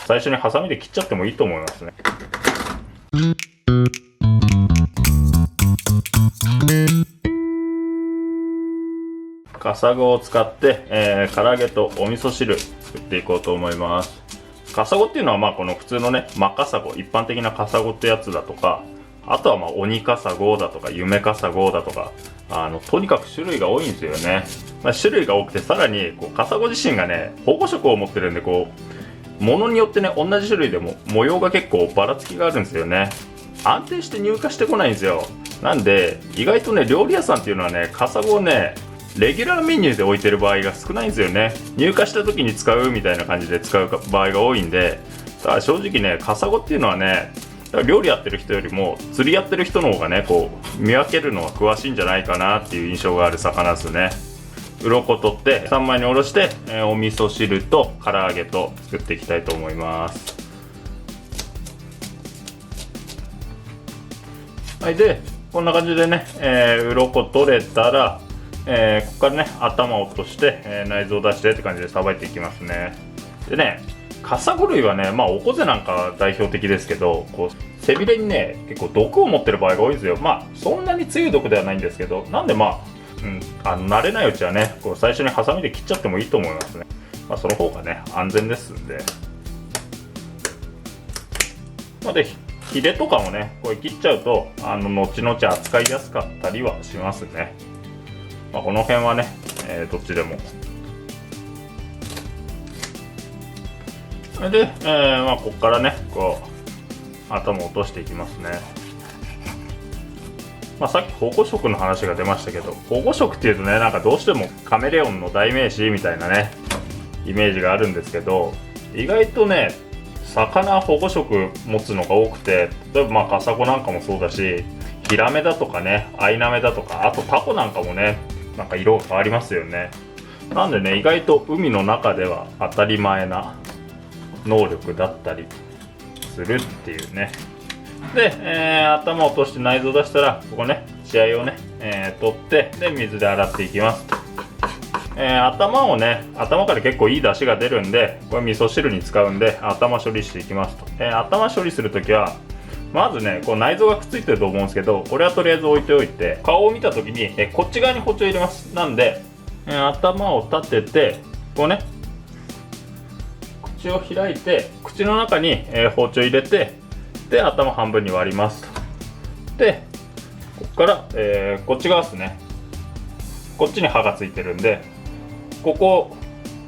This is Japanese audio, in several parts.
最初にハサミで切っちゃってもいいと思いますね。カサゴを使って、唐揚げとお味噌汁作っていこうと思います。カサゴっていうのはこの普通のね真カサゴ、一般的なカサゴってやつだとか、あとは鬼カサゴだとか夢カサゴだとか、とにかく種類が多いんですよね。種類が多くて、さらにカサゴ自身がね保護色を持ってるんで、ものによってね同じ種類でも模様が結構ばらつきがあるんですよね。安定して入荷してこないんですよ。なんで意外とね料理屋さんっていうのはねカサゴをねレギュラーメニューで置いてる場合が少ないんですよね。入荷した時に使うみたいな感じで使う場合が多いんで、だから正直ねカサゴっていうのはね、料理やってる人よりも釣りやってる人の方がね見分けるのは詳しいんじゃないかなっていう印象がある魚ですね。鱗取って3枚におろして、お味噌汁と唐揚げと作っていきたいと思います。はい、でこんな感じでね、鱗取れたら、ここからね頭を落として、内臓を出してって感じでさばいていきますね。でねカサゴ類はねオコゼなんか代表的ですけど、背びれにね結構毒を持ってる場合が多いんですよ。そんなに強い毒ではないんですけど、なんで慣れないうちはね最初にハサミで切っちゃってもいいと思いますね。その方がね安全ですんで。でヒレとかもね切っちゃうと後々扱いやすかったりはしますね。この辺はね、どっちでも。で、ここからね頭を落としていきますね。さっき保護色の話が出ましたけど、保護色っていうとねどうしてもカメレオンの代名詞みたいなねイメージがあるんですけど、意外とね魚保護色持つのが多くて、例えばカサゴなんかもそうだし、ヒラメだとかねアイナメだとか、あとタコなんかもね色が変わりますよね。なんでね意外と海の中では当たり前な能力だったりするっていうね。で、頭を落として内臓出したら、ここね血合いをね、取ってで水で洗っていきます。頭から結構いい出汁が出るんで、これ味噌汁に使うんで頭処理していきますと。頭処理するときはまずね内臓がくっついてると思うんですけど、これはとりあえず置いておいて、顔を見たときに、こっち側に包丁入れます。なんで、頭を立てて口を開いて、口の中に、包丁入れて、で頭半分に割りますと。でここから、こっち側ですね、こっちに刃がついてるんで、ここを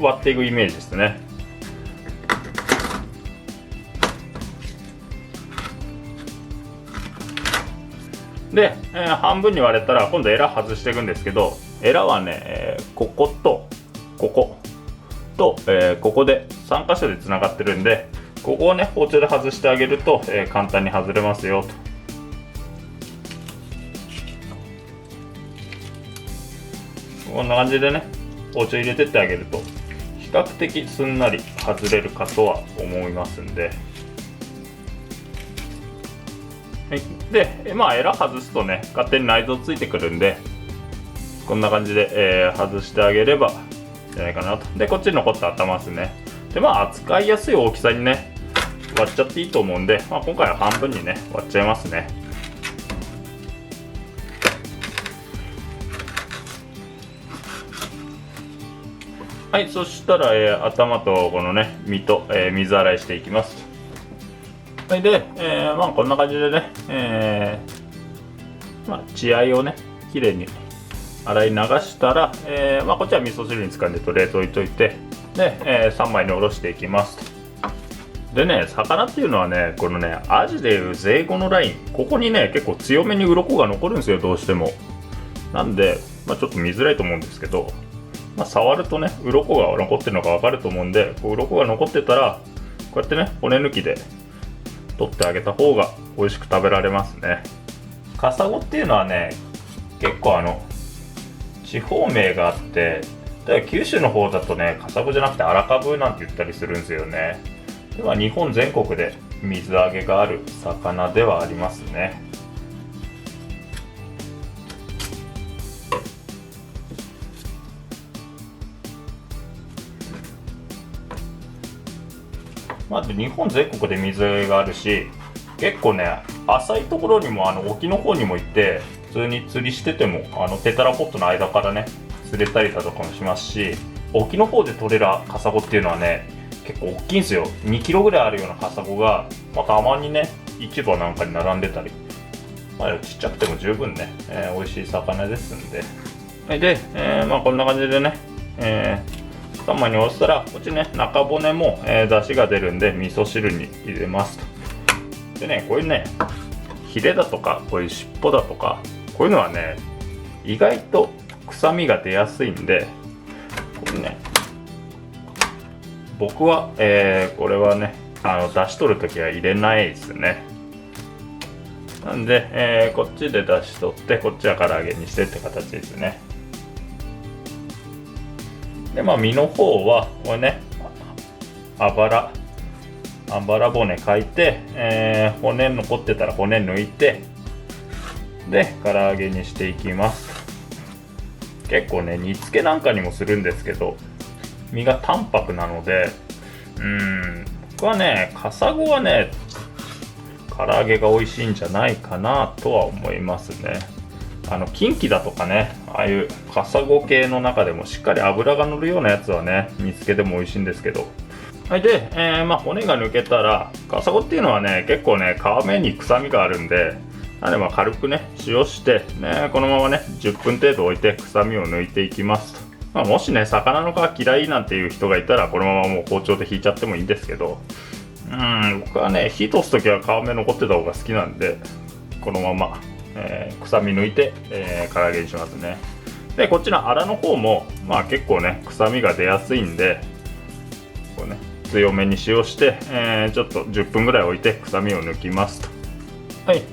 割っていくイメージですね。で、半分に割れたら今度エラ外していくんですけど、エラはね、こことここと、ここで3箇所でつながってるんで、ここをね包丁で外してあげると、簡単に外れますよと。こんな感じでね包丁入れてってあげると比較的すんなり外れるかとは思いますんで。はい、でエラ外すとね勝手に内臓ついてくるんで、こんな感じで、外してあげればじゃないかなと。でこっちに残った頭ですね。で扱いやすい大きさにね割っちゃっていいと思うんで、今回は半分にね割っちゃいますね。はい、そしたら、頭とこのね身と、水洗いしていきます。はい、で、こんな感じでね、血合いをねきれいに洗い流したら、こっちは味噌汁に使うんでとりあえず置いといて、で、3枚におろしていきます。でね魚っていうのはねこのねアジでいうゼイゴのライン、ここにね結構強めに鱗が残るんですよ、どうしても。なんで、ちょっと見づらいと思うんですけど、触るとね鱗が残ってるのが分かると思うんで、鱗が残ってたらこうやってね骨抜きで取ってあげた方が美味しく食べられますね。カサゴっていうのはね結構地方名があって、だから九州の方だとねカサゴじゃなくてアラカブなんて言ったりするんですよね。では日本全国で水揚げがある魚ではありますね。まず日本全国で水があるし、結構ね浅いところにも沖の方にも行って普通に釣りしててもテトラポットの間からね釣れたりだとかもしますし、沖の方で取れるカサゴっていうのはね結構大きいんですよ。2キロぐらいあるようなカサゴが、たまにね市場なんかに並んでたり、ちっちゃくても十分ね、美味しい魚ですんで。で、こんな感じでね、頭に押したらこっちね中骨も、出汁が出るんで味噌汁に入れますと。でね、こういうねヒレだとかこういう尻尾だとかこういうのはね意外と臭みが出やすいんで、これね僕は、これはね出し取るときは入れないですね。なんで、こっちで出し取ってこっちは唐揚げにしてって形ですね。で身の方はこれねあばら骨かいて、骨残ってたら骨抜いて、で唐揚げにしていきます。結構ね煮付けなんかにもするんですけど身が淡白なので、僕はねカサゴはね唐揚げが美味しいんじゃないかなとは思いますね。キンキだとかねああいうカサゴ系の中でもしっかり脂が乗るようなやつはね煮付けでも美味しいんですけど、で、骨が抜けたらカサゴっていうのはね結構ね皮目に臭みがあるんで、なんで軽くね塩して、このままね10分程度置いて臭みを抜いていきますと。もしね魚の皮嫌いなんていう人がいたらこのままもう包丁で引いちゃってもいいんですけど、僕はね火通す時は皮目残ってた方が好きなんでこのまま、臭み抜いて、唐揚げにしますね。でこっちのアラの方も結構ね臭みが出やすいんでこうね強めに塩して、ちょっと10分ぐらい置いて臭みを抜きますと。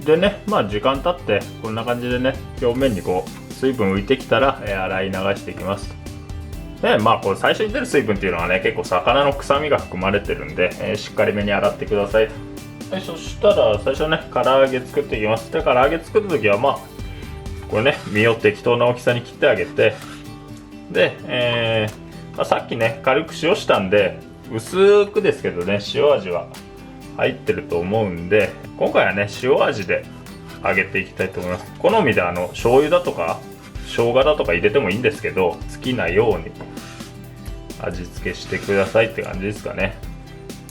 でね時間経ってこんな感じでね表面にこう水分浮いてきたら、洗い流していきますと。でこれ最初に出る水分っていうのはね結構魚の臭みが含まれてるんで、しっかりめに洗ってくださいと。そしたら最初ね唐揚げ作っていきます。で唐揚げ作る時はこれね身を適当な大きさに切ってあげて、で、さっきね軽く塩したんで薄くですけどね塩味は入ってると思うんで、今回はね塩味で揚げていきたいと思います。好みで醤油だとか生姜だとか入れてもいいんですけど好きなように味付けしてくださいって感じですかね。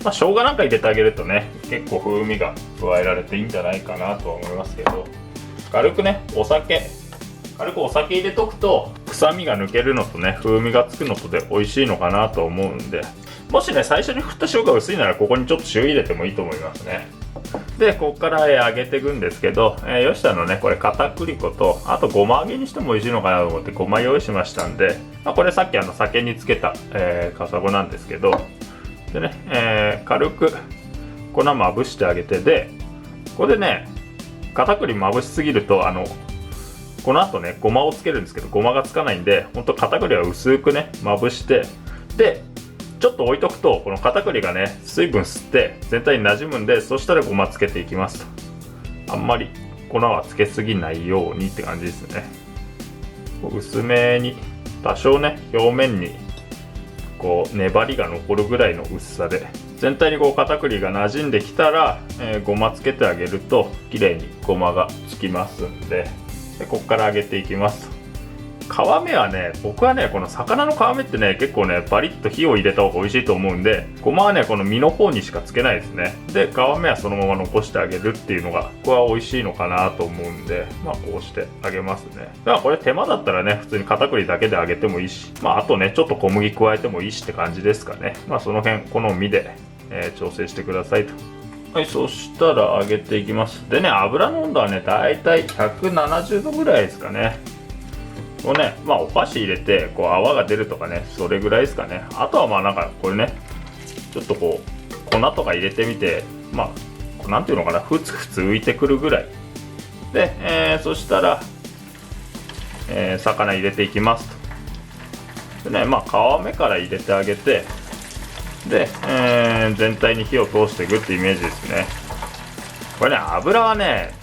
生姜なんか入れてあげるとね結構風味が加えられていいんじゃないかなとは思いますけど、軽くお酒入れとくと臭みが抜けるのとね風味がつくのとで美味しいのかなと思うんで、もしね最初に振った塩が薄いならここにちょっと塩入れてもいいと思いますね。でここから揚げていくんですけど、吉田のねこれ片栗粉とあとごま揚げにしても美味しいのかなと思ってごま用意しましたんで、これさっき酒につけた、カサゴなんですけど、でね、軽く粉まぶしてあげて、でこれでね片栗まぶしすぎるとこの後ねごまをつけるんですけどごまがつかないんで、ほんと片栗は薄くねまぶして、でちょっと置いとくとこの片栗がね水分吸って全体に馴染むんで、そしたらごまつけていきますと。あんまり粉はつけすぎないようにって感じですね。薄めに多少ね表面にこう粘りが残るぐらいの薄さで全体にこう片栗が馴染んできたら、ごまつけてあげると綺麗にごまがつきますんで、ここから揚げていきますと。皮目はね僕はねこの魚の皮目ってね結構ねバリッと火を入れた方が美味しいと思うんで、ごまはねこの身の方にしかつけないですね。で皮目はそのまま残してあげるっていうのがここは美味しいのかなと思うんで、こうして揚げますね。だからこれ手間だったらね普通に片栗だけで揚げてもいいし、あとねちょっと小麦加えてもいいしって感じですかね。その辺好みで、調整してくださいと。そしたら揚げていきます。でね油の温度はねだいたい170度ぐらいですかね。こうねお箸入れてこう泡が出るとかねそれぐらいですかね。あとはなんかこれねちょっとこう粉とか入れてみてなんていうのかなふつふつ浮いてくるぐらいで、そしたら、魚入れていきますと。でね皮目から入れてあげて、で、全体に火を通していくってイメージですね。これね油はね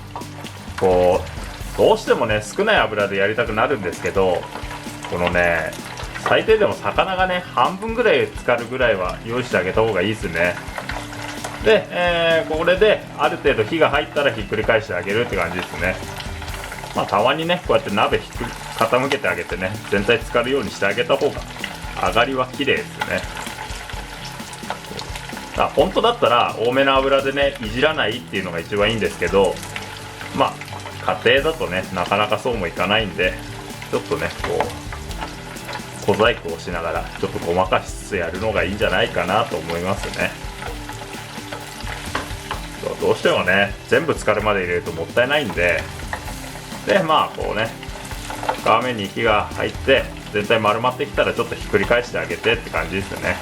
こうどうしてもね少ない油でやりたくなるんですけど、このね最低でも魚がね半分ぐらい浸かるぐらいは用意してあげた方がいいですね。で、これである程度火が入ったらひっくり返してあげるって感じですね。たまにねこうやって鍋傾けてあげてね、全体浸かるようにしてあげた方が揚がりは綺麗ですね。本当だったら多めの油でねいじらないっていうのが一番いいんですけど、家庭だとねなかなかそうもいかないんで、ちょっとね小細工をしながらちょっとごまかしつつやるのがいいんじゃないかなと思いますね。どうしてもね全部浸かるまで入れるともったいないんで、でこうね皮目に火が入って全体丸まってきたらちょっとひっくり返してあげてって感じですよね。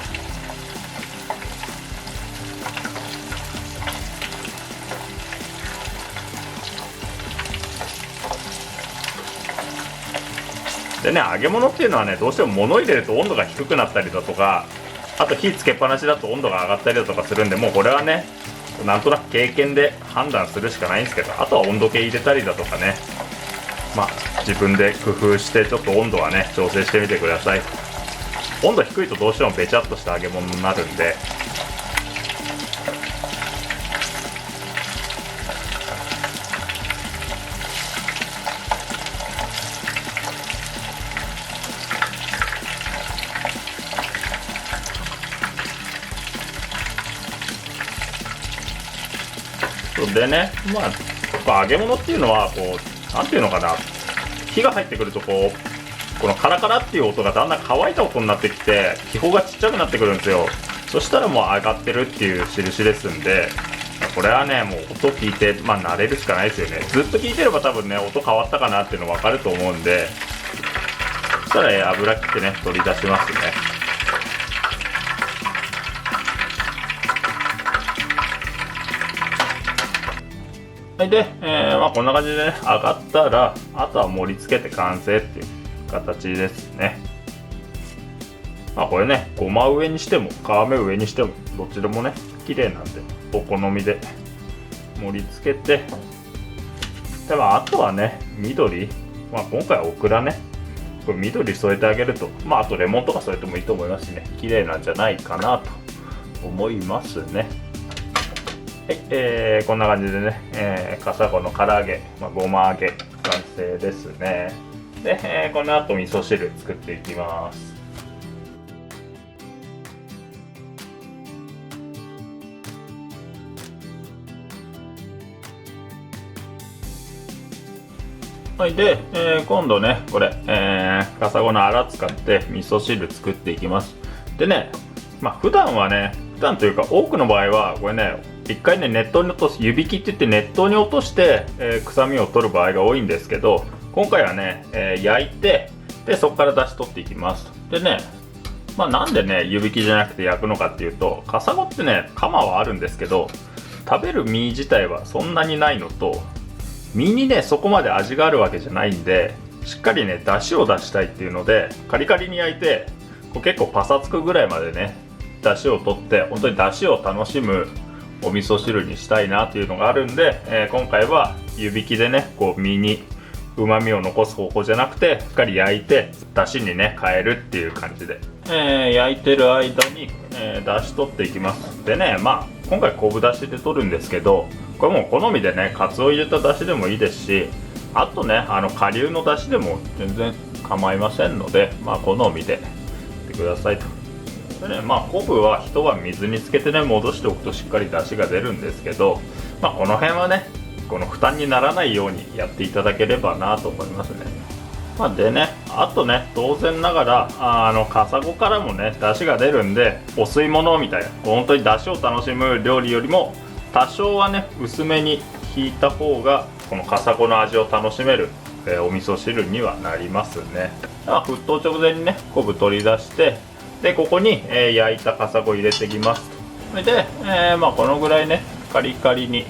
でね、揚げ物っていうのはねどうしても物入れると温度が低くなったりだとか、あと火つけっぱなしだと温度が上がったりだとかするんで、もうこれはねなんとなく経験で判断するしかないんですけど、あとは温度計入れたりだとかね、自分で工夫してちょっと温度はね調整してみてください。温度低いとどうしてもべちゃっとした揚げ物になるんで、でね、揚げ物っていうのはなんていうのかな、火が入ってくるとこのカラカラっていう音がだんだん乾いた音になってきて気泡がちっちゃくなってくるんですよ。そしたらもう揚がってるっていう印ですんで、これはねもう音聞いて慣れるしかないですよね。ずっと聞いてれば多分ね音変わったかなっていうの分かると思うんで、そしたら油切ってね取り出しますね。で、こんな感じでね揚がったらあとは盛り付けて完成っていう形ですね。これねごま上にしても皮目上にしてもどっちでもね綺麗なんでお好みで盛り付けて、であとはね緑、今回はオクラね、これ緑添えてあげると、あとレモンとか添えてもいいと思いますしね、綺麗なんじゃないかなと思いますね。はい、こんな感じでね、カサゴの唐揚げ、ごま揚げ完成ですね。で、この後味噌汁作っていきます。はい、で、今度ねこれ、カサゴのアラ使って味噌汁作っていきます。でね、普段というか多くの場合はこれね一回ね熱湯に落とす、湯引きって言って熱湯に落として、臭みを取る場合が多いんですけど、今回はね、焼いてでそこから出し取っていきます。でね、なんでね湯引きじゃなくて焼くのかっていうと、カサゴってねカマはあるんですけど食べる身自体はそんなにないのと、身にねそこまで味があるわけじゃないんで、しっかりね出汁を出したいっていうのでカリカリに焼いて結構パサつくぐらいまでね出汁を取って、本当に出汁を楽しむお味噌汁にしたいなというのがあるんで、今回は湯引きでね身にうまみを残す方向じゃなくてしっかり焼いて出汁にね変えるっていう感じで、焼いてる間に、出汁取っていきます。でね今回昆布出汁で取るんですけど、これもう好みでねカツオ入れた出汁でもいいですし、あとね顆粒の出汁でも全然構いませんので、好みでやってくださいと。でね、昆布は一晩水につけてね戻しておくとしっかり出汁が出るんですけど、この辺はねこの負担にならないようにやっていただければなと思いますね。でね、あとね当然ながらカサゴからもね出汁が出るんで、お吸い物みたいな本当に出汁を楽しむ料理よりも多少はね薄めにひいた方がこのカサゴの味を楽しめる、お味噌汁にはなりますね。沸騰直前にね昆布取り出して、でここに、焼いたカサゴ入れていきます。で、このぐらいねカリカリに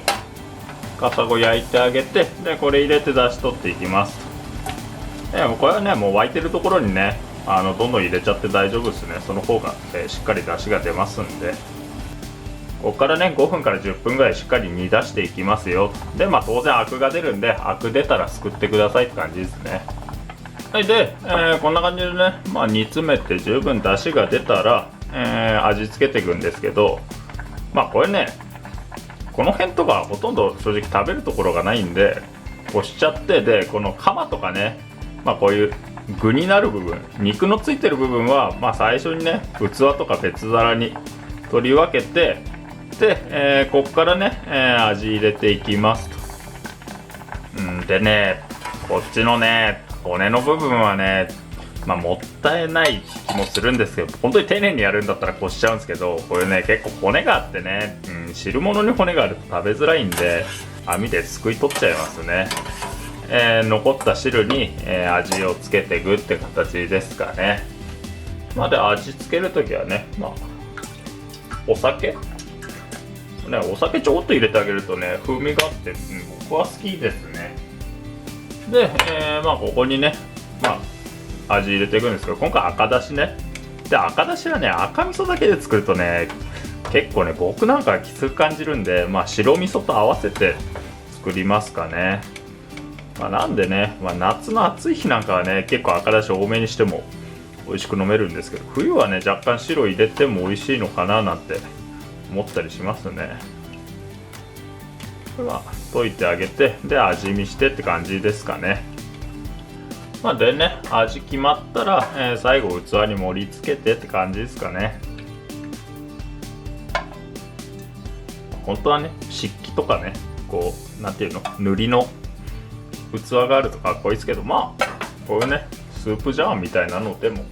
カサゴ焼いてあげて、でこれ入れて出し取っていきます。これはねもう沸いてるところにねどんどん入れちゃって大丈夫ですね。その方が、しっかり出汁が出ますんで、ここからね5分から10分ぐらいしっかり煮出していきますよ。で当然アクが出るんで、アク出たらすくってくださいって感じですね。はい、で、こんな感じでね、煮詰めて十分出汁が出たら、味付けていくんですけど、これねこの辺とかほとんど正直食べるところがないんで、こしちゃって、でこのカマとかね、こういう具になる部分、肉のついてる部分は最初にね器とか別皿に取り分けて、で、こっからね、味入れていきますと。でね、こっちのね骨の部分はね、もったいない気もするんですけど、本当に丁寧にやるんだったらこしちゃうんですけど、これね結構骨があってね、汁物に骨があると食べづらいんで、網ですくい取っちゃいますね。残った汁に、味をつけていくって形ですかね。で味付けるときはね、お酒ね、お酒ちょこっと入れてあげるとね風味があって、僕は好きですね。で、ここにね味入れていくんですけど、今回赤だしね。で赤だしはね赤味噌だけで作るとね結構ね僕なんかきつく感じるんで、白味噌と合わせて作りますかね。なんでね、夏の暑い日なんかはね結構赤だし多めにしても美味しく飲めるんですけど、冬はね若干白入れても美味しいのかななんて思ったりしますね。これは溶いてあげて、で味見してって感じですかね。でね味決まったら、最後器に盛り付けてって感じですかね。本当はね漆器とかね、こうなんていうの、塗りの器があるとかっこいいですけど、こういうねスープジャーみたいなのでも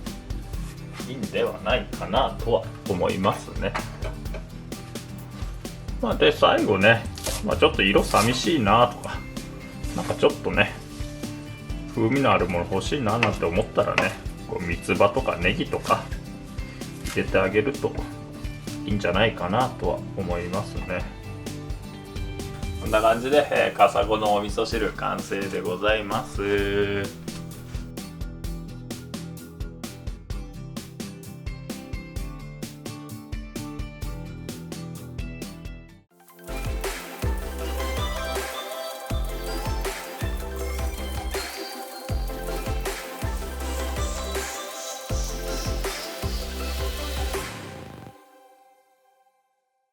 いいんではないかなとは思いますね。で最後ね、ちょっと色寂しいなとか、なんかちょっとね風味のあるもの欲しいななんて思ったらね、こう三つ葉とかネギとか入れてあげるといいんじゃないかなとは思いますね。こんな感じで、カサゴのお味噌汁完成でございます。